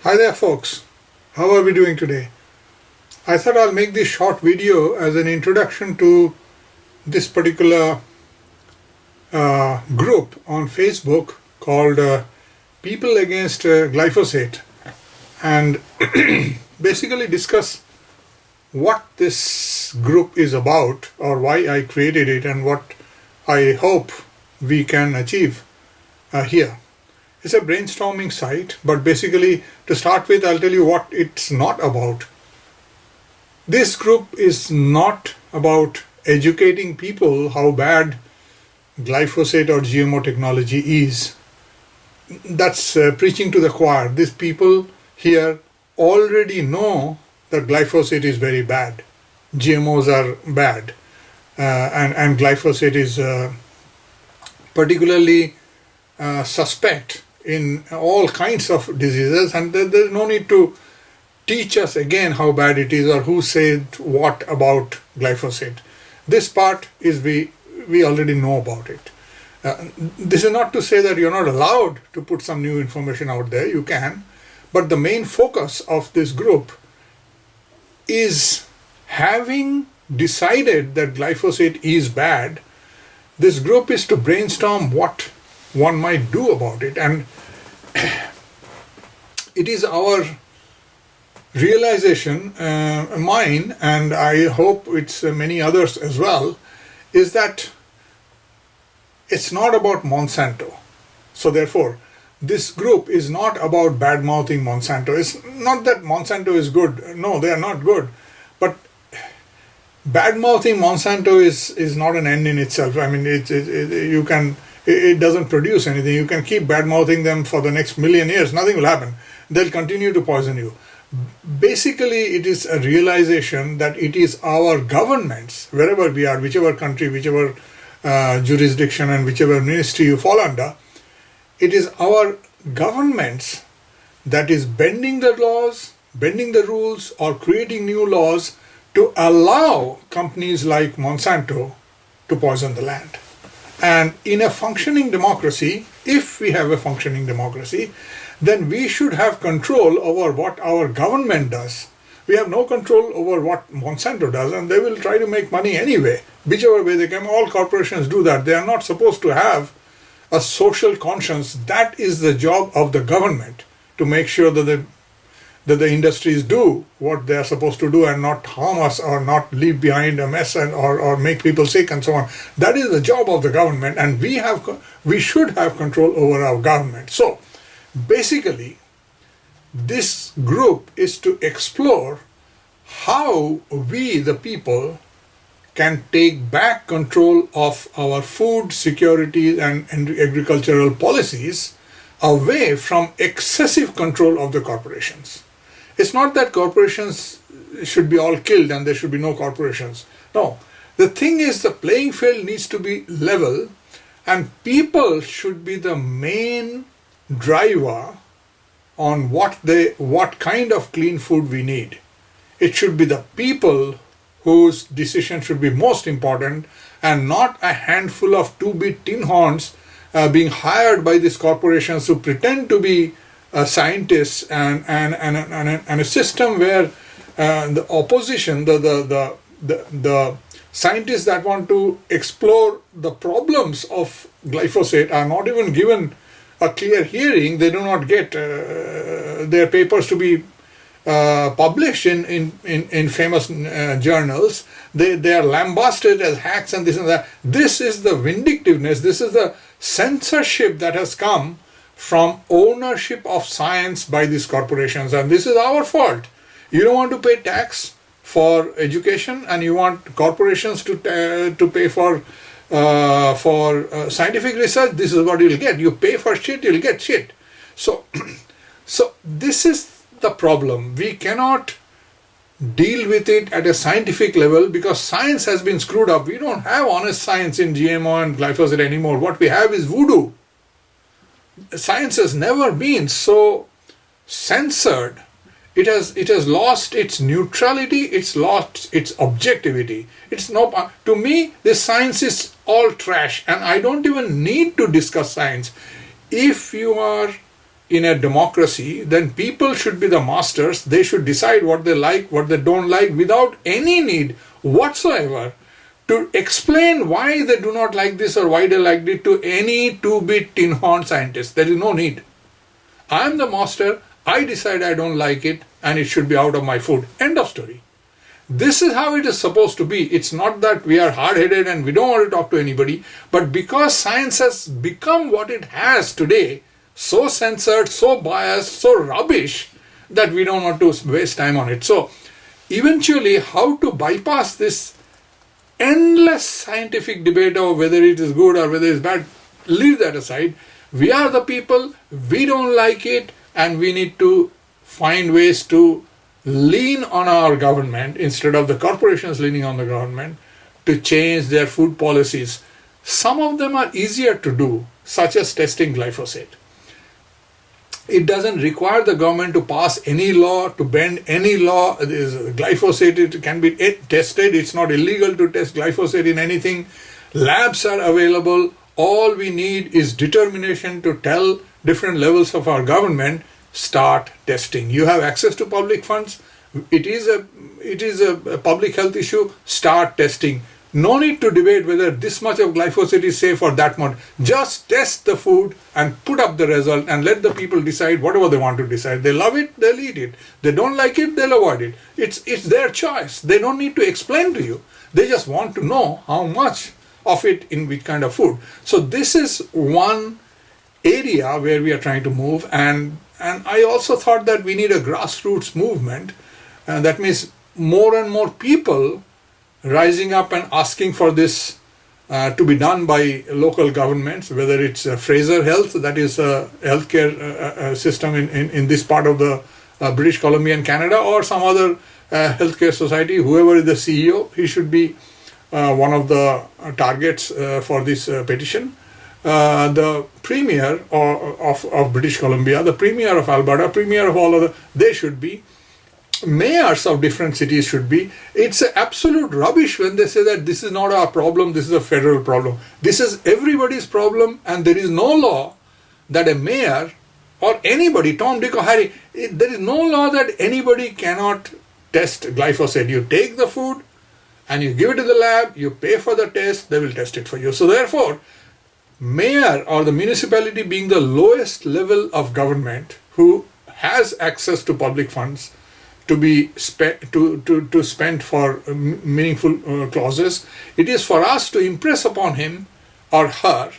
Hi there folks, how are we doing today? I thought I'll make this short video as an introduction to this particular group on Facebook called People Against Glyphosate, and basically discuss what this group is about or why I created it and what I hope we can achieve here. It's a brainstorming site, but basically to start with, I'll tell you what it's not about. This group is not about educating people how bad glyphosate or GMO technology is. That's preaching to the choir. These people here already know that glyphosate is very bad. GMOs are bad, and glyphosate is particularly suspect in all kinds of diseases, and there's no need to teach us again how bad it is or who said what about glyphosate. This part is we already know about it. This is not to say that you're not allowed to put some new information out there. You can, but the main focus of this group is, having decided that glyphosate is bad, this group is to brainstorm what one might do about it. And it is our realization, mine, and I hope it's many others as well, is that it's not about Monsanto. So therefore, this group is not about bad-mouthing Monsanto. It's not that Monsanto is good. No, they are not good. But bad-mouthing Monsanto is not an end in itself. I mean, it doesn't produce anything. You can keep bad-mouthing them for the next million years. Nothing will happen. They'll continue to poison you. Basically, it is a realization that it is our governments, wherever we are, whichever country, whichever jurisdiction and whichever ministry you fall under, it is our governments that is bending the laws, bending the rules, or creating new laws to allow companies like Monsanto to poison the land. And in a functioning democracy, if we have a functioning democracy, then we should have control over what our government does. We have no control over what Monsanto does, and they will try to make money anyway, whichever way they can. All corporations do that. They are not supposed to have a social conscience. That is the job of the government, to make sure that the industries do what they are supposed to do and not harm us or not leave behind a mess or make people sick and so on. That is the job of the government, and we should have control over our government. So basically, this group is to explore how we, the people, can take back control of our food security and agricultural policies away from excessive control of the corporations. It's not that corporations should be all killed and there should be no corporations. No. The thing is, the playing field needs to be level, and people should be the main driver on what kind of clean food we need. It should be the people whose decision should be most important, and not a handful of two-bit tin horns being hired by these corporations who pretend to be scientists, and a system where the opposition, the scientists that want to explore the problems of glyphosate are not even given a clear hearing. They do not get their papers to be published in famous journals. They are lambasted as hacks and this and that. This is the vindictiveness, this is the censorship that has come from ownership of science by these corporations, and this is our fault. You don't want to pay tax for education, and you want corporations to pay for scientific research. This is what you'll get. You pay for shit, you'll get shit. So this is the problem. We cannot deal with it at a scientific level because science has been screwed up. We don't have honest science in GMO and glyphosate anymore. What we have is voodoo. Science has never been so censored. It has lost its neutrality, it's lost its objectivity. To me, this science is all trash, and I don't even need to discuss science. If you are in a democracy, then people should be the masters. They should decide what they like, what they don't like, without any need whatsoever to explain why they do not like this or why they like it to any two-bit tin horn scientist. There is no need. I am the master. I decide I don't like it and it should be out of my food. End of story. This is how it is supposed to be. It's not that we are hard-headed and we don't want to talk to anybody, but because science has become what it has today, so censored, so biased, so rubbish, that we don't want to waste time on it. So eventually, how to bypass this endless scientific debate of whether it is good or whether it is bad, leave that aside. We are the people, we don't like it, and we need to find ways to lean on our government instead of the corporations leaning on the government to change their food policies. Some of them are easier to do, such as testing glyphosate. It doesn't require the government to pass any law, to bend any law. Glyphosate, it can be tested. It's not illegal to test glyphosate in anything. Labs are available. All we need is determination to tell different levels of our government, start testing. You have access to public funds. It is a public health issue. Start testing. No need to debate whether this much of glyphosate is safe or that much. Just test the food and put up the result and let the people decide whatever they want to decide. They love it, they'll eat it. They don't like it, they'll avoid it. It's their choice. They don't need to explain to you. They just want to know how much of it in which kind of food. So this is one area where we are trying to move, and I also thought that we need a grassroots movement, and that means more and more people rising up and asking for this to be done by local governments, whether it's Fraser Health, that is a healthcare system in this part of the British Columbia and Canada, or some other healthcare society. Whoever is the CEO, he should be one of the targets for this petition. The Premier of British Columbia, the Premier of Alberta, Premier of all other, they should be. Mayors of different cities should be. It's absolute rubbish when they say that this is not our problem, this is a federal problem. This is everybody's problem, and there is no law that a mayor or anybody, Tom, Dick or Harry, there is no law that anybody cannot test glyphosate. You take the food and you give it to the lab, you pay for the test, they will test it for you. So therefore, mayor or the municipality being the lowest level of government who has access to public funds to be to spend for meaningful causes, it is for us to impress upon him or her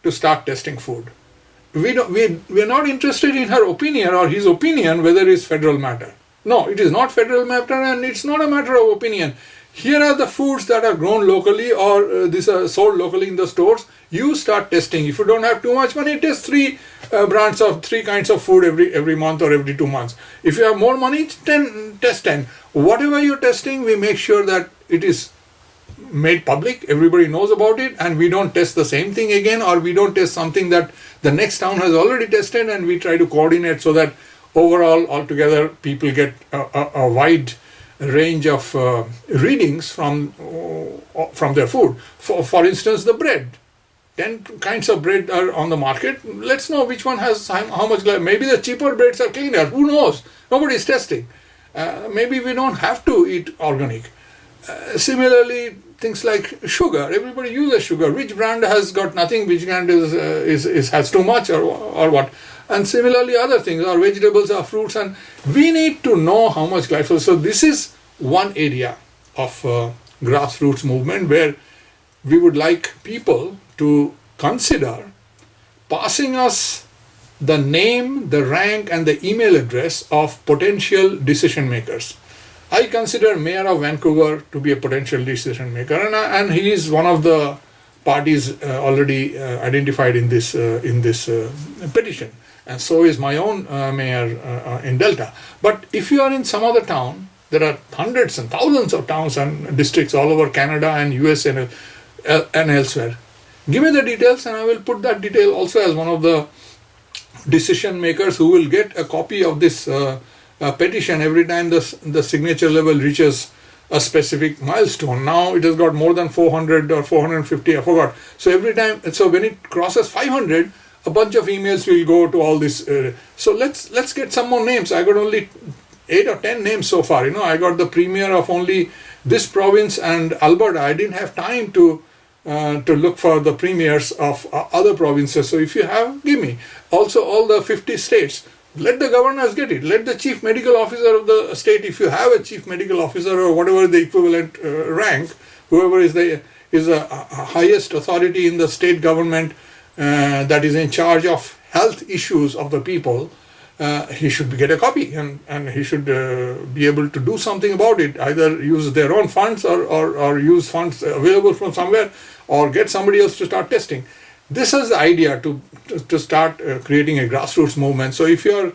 to start testing food. We are not interested in her opinion or his opinion whether it's federal matter. No, it is not federal matter, and it's not a matter of opinion. Here are the foods that are grown locally or these are sold locally in the stores. You start testing. If you don't have too much money, test three brands of 3 kinds of food every month or every 2 months. If you have more money, test 10. Whatever you're testing, we make sure that it is made public. Everybody knows about it, and we don't test the same thing again, or we don't test something that the next town has already tested, and we try to coordinate so that overall, altogether, people get a wide range of readings from their food. For instance, the bread. 10 kinds of bread are on the market. Let's know which one has how much. Maybe the cheaper breads are cleaner. Who knows? Nobody is testing. Maybe we don't have to eat organic. Similarly, things like sugar. Everybody uses sugar. Which brand has got nothing? Which brand has too much, or what? And similarly, other things, our vegetables, our fruits, and we need to know how much glyphosate. So this is one area of grassroots movement where we would like people to consider passing us the name, the rank, and the email address of potential decision makers. I consider Mayor of Vancouver to be a potential decision maker, and he is one of the parties already identified in this petition. And so is my own mayor in Delta. But if you are in some other town, there are hundreds and thousands of towns and districts all over Canada and US and elsewhere. Give me the details, and I will put that detail also as one of the decision makers who will get a copy of this petition every time the signature level reaches a specific milestone. Now it has got more than 400 or 450, I forgot. So every time, so when it crosses 500, a bunch of emails will go to all this. So let's get some more names. I got only 8 or 10 names so far. I got the premier of only this province and Alberta. I didn't have time to look for the premiers of other provinces. So if you have, give me. Also all the 50 states. Let the governors get it. Let the chief medical officer of the state, if you have a chief medical officer or whatever the equivalent rank, whoever is the highest authority in the state government that is in charge of health issues of the people, he should get a copy and he should be able to do something about it. Either use their own funds or use funds available from somewhere, or get somebody else to start testing. This is the idea to start creating a grassroots movement. So if you're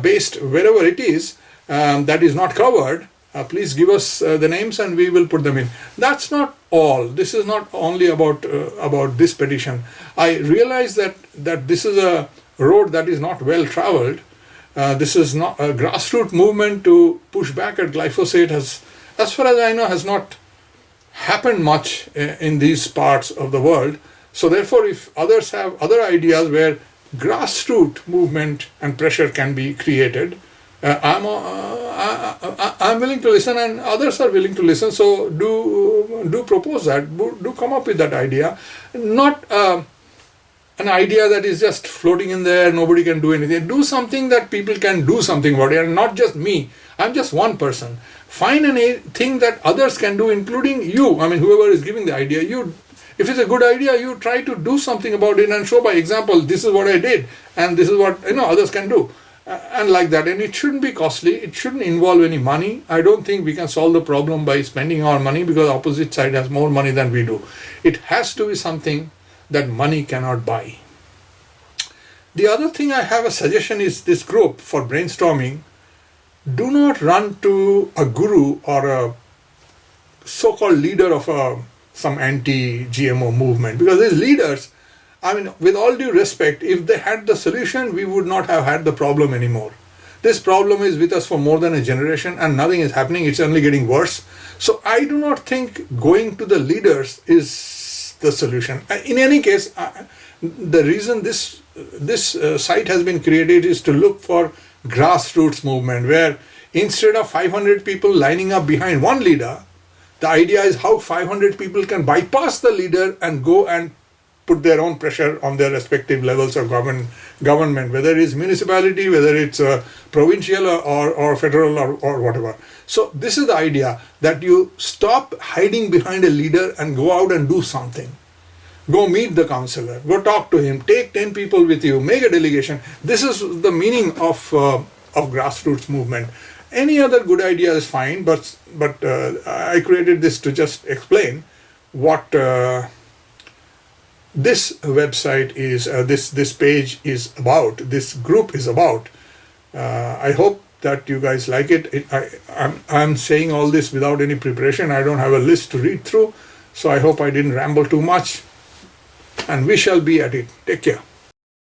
based wherever it is that is not covered, please give us the names and we will put them in. That's not all. This is not only about this petition. I realize that this is a road that is not well traveled. This is not a grassroots movement to push back at glyphosate. As far as I know, has not happened much in these parts of the world. So therefore, if others have other ideas where grassroots movement and pressure can be created, I'm willing to listen, and others are willing to listen. So do propose that. Do come up with that idea, not an idea that is just floating in there. Nobody can do anything. Do something that people can do something about it, and not just me. I'm just one person. Find a thing that others can do, including you. I mean, whoever is giving the idea, you. If it's a good idea, you try to do something about it and show by example, this is what I did and this is what others can do. And like that. And it shouldn't be costly. It shouldn't involve any money. I don't think we can solve the problem by spending our money, because the opposite side has more money than we do. It has to be something that money cannot buy. The other thing I have a suggestion is this group for brainstorming. Do not run to a guru or a so-called leader of some anti-GMO movement, because these leaders, I mean, with all due respect, if they had the solution, we would not have had the problem anymore. This problem is with us for more than a generation and nothing is happening. It's only getting worse. So I do not think going to the leaders is the solution. In any case, the reason this site has been created is to look for grassroots movement, where instead of 500 people lining up behind one leader, the idea is how 500 people can bypass the leader and go and put their own pressure on their respective levels of government, whether it's municipality, whether it's provincial or federal or whatever. So this is the idea, that you stop hiding behind a leader and go out and do something. Go meet the councillor, go talk to him, take 10 people with you, make a delegation. This is the meaning of grassroots movement. Any other good idea is fine, but I created this to just explain what this website is, this page is about, this group is about. I hope that you guys like it. I'm saying all this without any preparation. I don't have a list to read through, so I hope I didn't ramble too much. And we shall be at it. Take care.